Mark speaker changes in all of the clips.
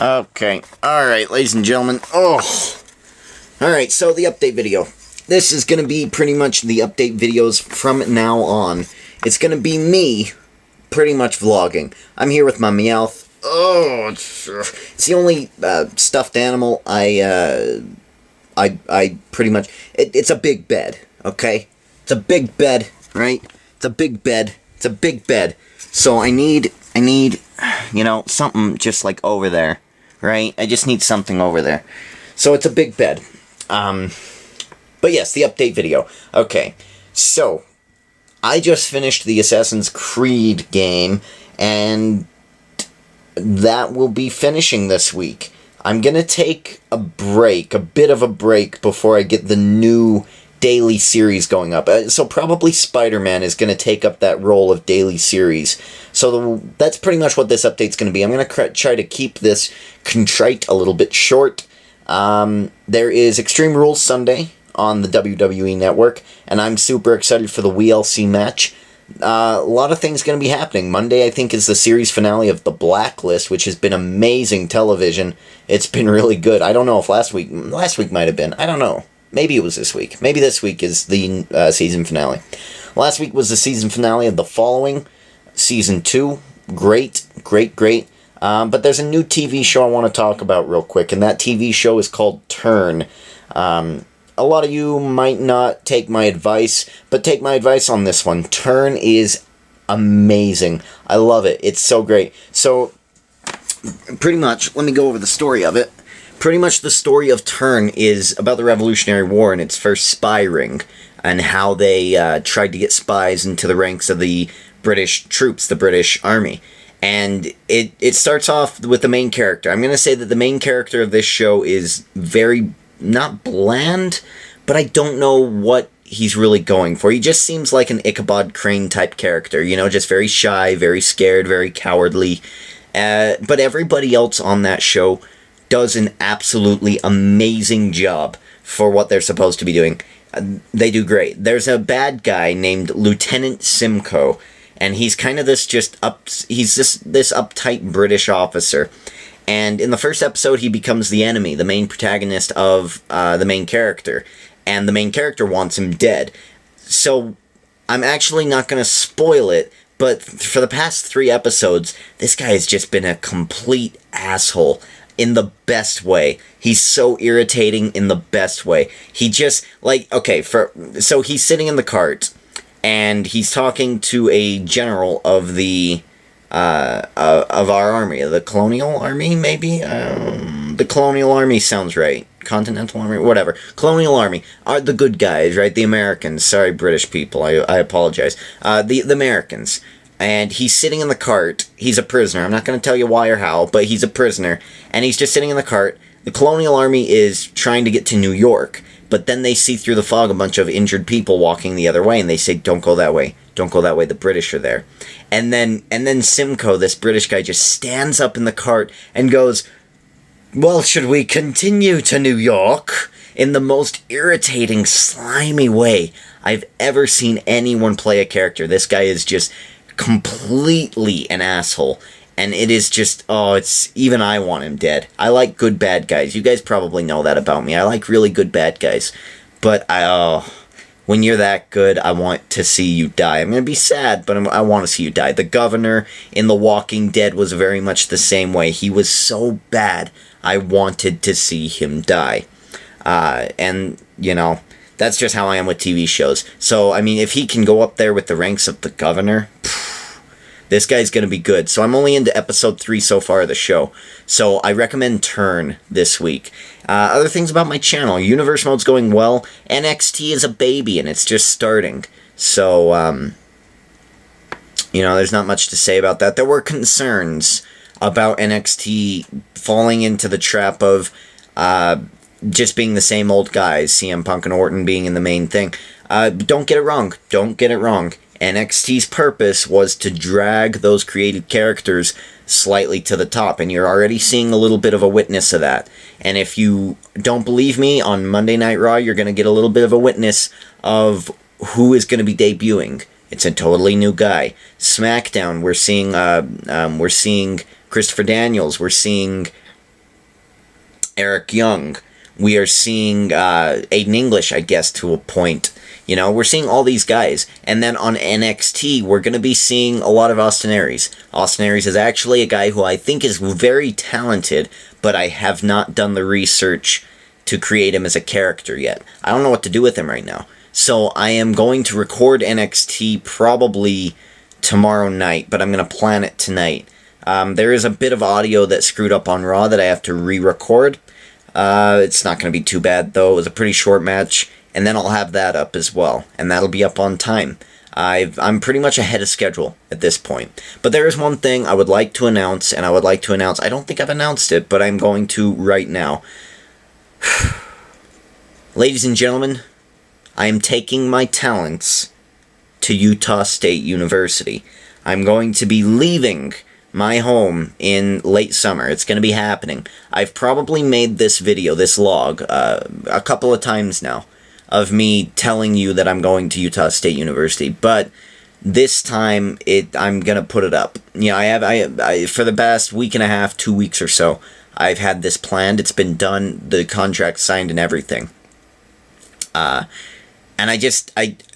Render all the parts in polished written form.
Speaker 1: Okay, alright, ladies and gentlemen. Alright, so the update video. This is going to be pretty much the update videos from now on. It's going to be me pretty much vlogging. I'm here with my Meowth. It's the only stuffed animal I pretty much... It's a big bed, okay? It's a big bed, right? It's a big bed. It's a big bed. So I need, you know, something just like over there, right? I just need something over there. So it's a big bed. But yes, the update video. Okay, so I just finished the Assassin's Creed game, and that will be finishing this week. I'm gonna take a break, a bit of a break, before I get the new daily series going up. So probably Spider-Man is going to take up that role of daily series. So that's pretty much what this update's going to be. I'm going to try to keep this contrite a little bit short. There is Extreme Rules Sunday on the WWE Network, and I'm super excited for the WLC match. A lot of things going to be happening. Monday, I think, is the series finale of The Blacklist, which has been amazing television. It's been really good. I don't know if last week might have been. I don't know. Maybe it was this week. Maybe this week is the season finale. Last week was the season finale of The Following, Season 2. Great. But there's a new TV show I want to talk about real quick, and that TV show is called Turn. A lot of you might not take my advice, but take my advice on this one. Turn is amazing. I love it. It's so great. So, pretty much, let me go over the story of it. Pretty much the story of Turn is about the Revolutionary War and its first spy ring, and how they tried to get spies into the ranks of the British troops, the British Army. And it starts off with the main character. I'm going to say that the main character of this show is very, not bland, but I don't know what he's really going for. He just seems like an Ichabod Crane type character, you know, just very shy, very scared, very cowardly. But everybody else on that show does an absolutely amazing job for what they're supposed to be doing. They do great. There's a bad guy named Lieutenant Simcoe, and he's kind of this uptight British officer. And in the first episode, he becomes the enemy, the main protagonist of the main character. And the main character wants him dead. So I'm actually not going to spoil it, but for the past 3 episodes, this guy has just been a complete asshole. In the best way. He's so irritating in the best way. He just, like, okay, so he's sitting in the cart, and he's talking to a general of the, of our army, the Colonial Army, maybe? The Colonial Army sounds right. Continental Army, whatever. Colonial Army are the good guys, right? The Americans. Sorry, British people, I apologize. The Americans. And he's sitting in the cart. He's a prisoner. I'm not going to tell you why or how, but he's a prisoner. And he's just sitting in the cart. The Colonial Army is trying to get to New York. But then they see through the fog a bunch of injured people walking the other way. And they say, don't go that way. Don't go that way. The British are there. And then Simcoe, this British guy, just stands up in the cart and goes, well, should we continue to New York? In the most irritating, slimy way I've ever seen anyone play a character. This guy is just completely an asshole, and it is just, it's, even I want him dead. I like good bad guys. You guys probably know that about me. I like really good bad guys, but when you're that good, I want to see you die. I'm gonna be sad, but I want to see you die. The governor in The Walking Dead was very much the same way. He was so bad, I wanted to see him die. And, you know, that's just how I am with TV shows. So, I mean, if he can go up there with the ranks of the governor, this guy's going to be good. So I'm only into episode 3 so far of the show. So I recommend Turn this week. Other things about my channel. Universe Mode's going well. NXT is a baby and it's just starting. So, you know, there's not much to say about that. There were concerns about NXT falling into the trap of just being the same old guys. CM Punk and Orton being in the main thing. Don't get it wrong. Don't get it wrong. NXT's purpose was to drag those created characters slightly to the top, and you're already seeing a little bit of a witness of that. And if you don't believe me, on Monday Night Raw, you're going to get a little bit of a witness of who is going to be debuting. It's a totally new guy. SmackDown, we're seeing Christopher Daniels, we're seeing Eric Young. We are seeing Aiden English, I guess, to a point. You know, we're seeing all these guys. And then on NXT, we're going to be seeing a lot of Austin Aries. Austin Aries is actually a guy who I think is very talented, but I have not done the research to create him as a character yet. I don't know what to do with him right now. So I am going to record NXT probably tomorrow night, but I'm going to plan it tonight. There is a bit of audio that screwed up on Raw that I have to re-record. It's not going to be too bad, though. It was a pretty short match, and then I'll have that up as well, and that'll be up on time. I'm pretty much ahead of schedule at this point. But there is one thing I would like to announce, I don't think I've announced it, but I'm going to right now. Ladies and gentlemen, I am taking my talents to Utah State University. I'm going to be leaving my home in late summer. It's going to be happening. I've probably made this video, this log, a couple of times now, of me telling you that I'm going to Utah State University, but this time I'm going to put it up. You know, I for the past week and a half, 2 weeks or so, I've had this planned. It's been done, the contract signed and everything. And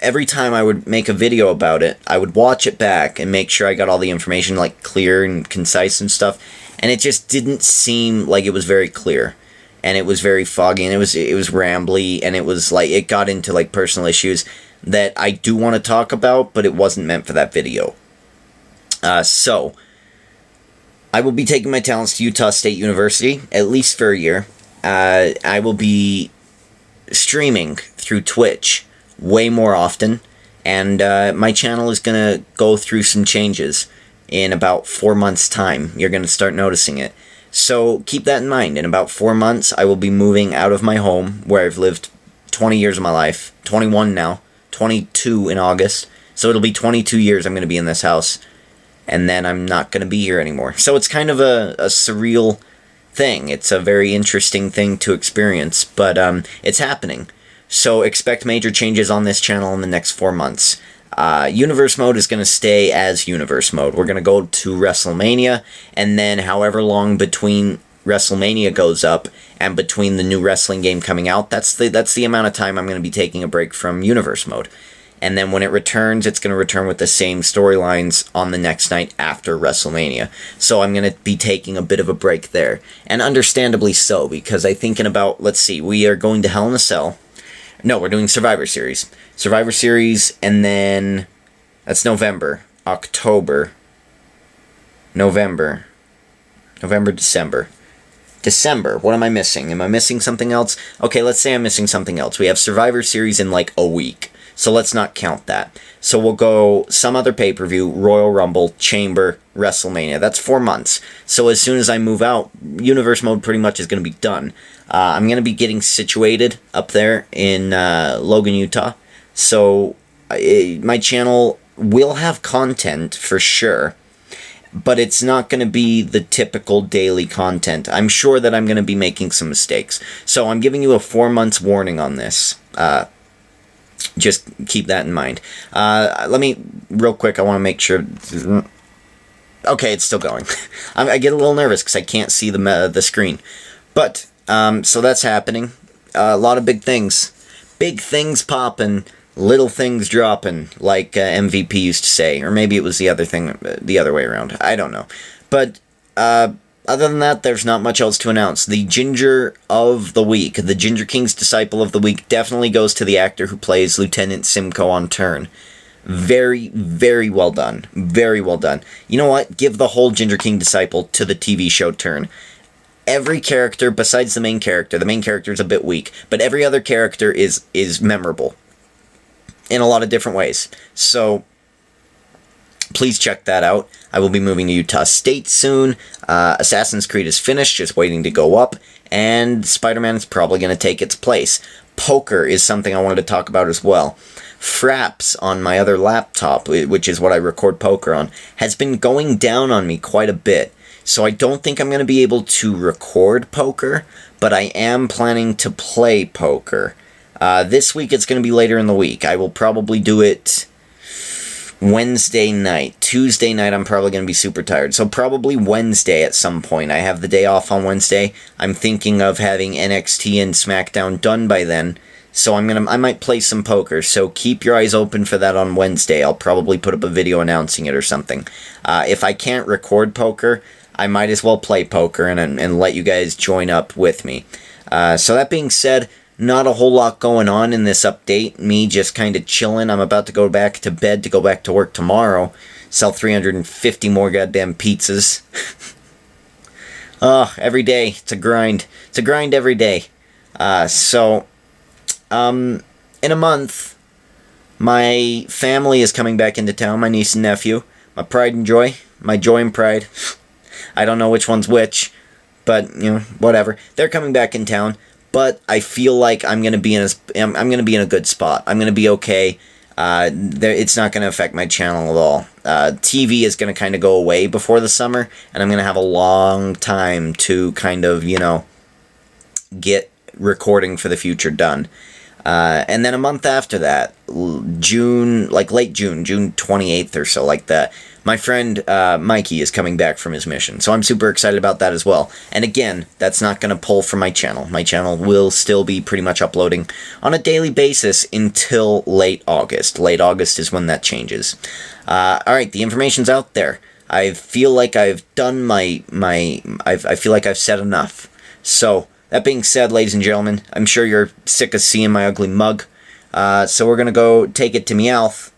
Speaker 1: every time I would make a video about it, I would watch it back and make sure I got all the information, like, clear and concise and stuff, and it just didn't seem like it was very clear, and it was very foggy, and it was rambly, and it was, like, it got into, like, personal issues that I do want to talk about, but it wasn't meant for that video. So, I will be taking my talents to Utah State University, at least for a year. I will be streaming through Twitch way more often, and my channel is going to go through some changes in about 4 months' time. You're going to start noticing it. So keep that in mind. In about 4 months, I will be moving out of my home, where I've lived 20 years of my life. 21 now. 22 in August. So it'll be 22 years I'm going to be in this house, and then I'm not going to be here anymore. So it's kind of a surreal thing. It's a very interesting thing to experience, but it's happening. So expect major changes on this channel in the next 4 months. Universe Mode is going to stay as Universe Mode. We're going to go to WrestleMania, and then however long between WrestleMania goes up and between the new wrestling game coming out, that's the amount of time I'm going to be taking a break from Universe Mode. And then when it returns, it's going to return with the same storylines on the next night after WrestleMania. So I'm going to be taking a bit of a break there. And understandably so, because I think in about, let's see, we are going to Hell in a Cell. No, we're doing Survivor Series. Survivor Series, and then that's November, October, November, December. December, what am I missing? Am I missing something else? Okay, let's say I'm missing something else. We have Survivor Series in like a week. So let's not count that. So we'll go some other pay-per-view, Royal Rumble, Chamber, WrestleMania. That's 4 months. So as soon as I move out, Universe Mode pretty much is going to be done. I'm going to be getting situated up there in Logan, Utah. So my channel will have content for sure, but it's not going to be the typical daily content. I'm sure that I'm going to be making some mistakes. So I'm giving you a 4 months warning on this. Just keep that in mind. Let me, real quick, I want to make sure. Okay, it's still going. I get a little nervous because I can't see the screen. But, so that's happening. A lot of big things. Big things popping, little things dropping, like MVP used to say. Or maybe it was the other way around. I don't know. But, other than that, there's not much else to announce. The Ginger of the Week, the Ginger King's Disciple of the Week, definitely goes to the actor who plays Lieutenant Simcoe on Turn. Very, very well done. Very well done. You know what? Give the whole Ginger King Disciple to the TV show Turn. Every character, besides the main character is a bit weak, but every other character is memorable in a lot of different ways. So, please check that out. I will be moving to Utah State soon. Assassin's Creed is finished, just waiting to go up. And Spider-Man is probably going to take its place. Poker is something I wanted to talk about as well. Fraps on my other laptop, which is what I record poker on, has been going down on me quite a bit. So I don't think I'm going to be able to record poker, but I am planning to play poker. This week it's going to be later in the week. I will probably do it Wednesday night. Tuesday night, I'm probably going to be super tired. So probably Wednesday at some point. I have the day off on Wednesday. I'm thinking of having NXT and SmackDown done by then. So I might play some poker. So keep your eyes open for that on Wednesday. I'll probably put up a video announcing it or something. If I can't record poker, I might as well play poker and let you guys join up with me. So that being said, not a whole lot going on in this update. Me just kind of chilling. I'm about to go back to bed to go back to work tomorrow. Sell 350 more goddamn pizzas. Oh, every day. It's a grind. It's a grind every day. In a month, my family is coming back into town. My niece and nephew. My pride and joy. My joy and pride. I don't know which one's which. But, whatever. They're coming back in town. But I feel like I'm gonna be in a good spot. I'm gonna be okay. It's not gonna affect my channel at all. TV is gonna kind of go away before the summer, and I'm gonna have a long time to kind of get recording for the future done. And then a month after that, June, like late June, June 28th or so, like that, my friend Mikey is coming back from his mission. So I'm super excited about that as well. And again, that's not going to pull from my channel. My channel will still be pretty much uploading on a daily basis until late August. Late August is when that changes. Alright, the information's out there. I feel like I've done I feel like I've said enough. So, that being said, ladies and gentlemen, I'm sure you're sick of seeing my ugly mug. So we're going to go take it to Meowth,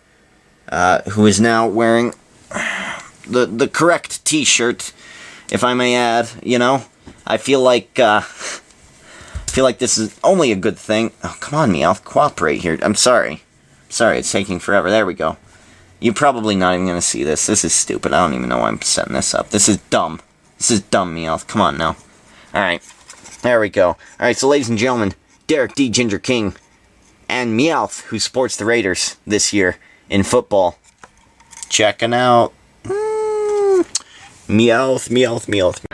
Speaker 1: who is now wearing the correct t-shirt, if I may add. I feel like this is only a good thing. Oh, come on, Meowth, cooperate here. I'm sorry. Sorry, it's taking forever. There we go. You're probably not even going to see this. This is stupid. I don't even know why I'm setting this up. This is dumb. This is dumb, Meowth. Come on now. Alright. There we go. Alright, so ladies and gentlemen, Derek D. Ginger King and Meowth, who supports the Raiders this year in football. Checking out. Meowth, Meowth, Meowth.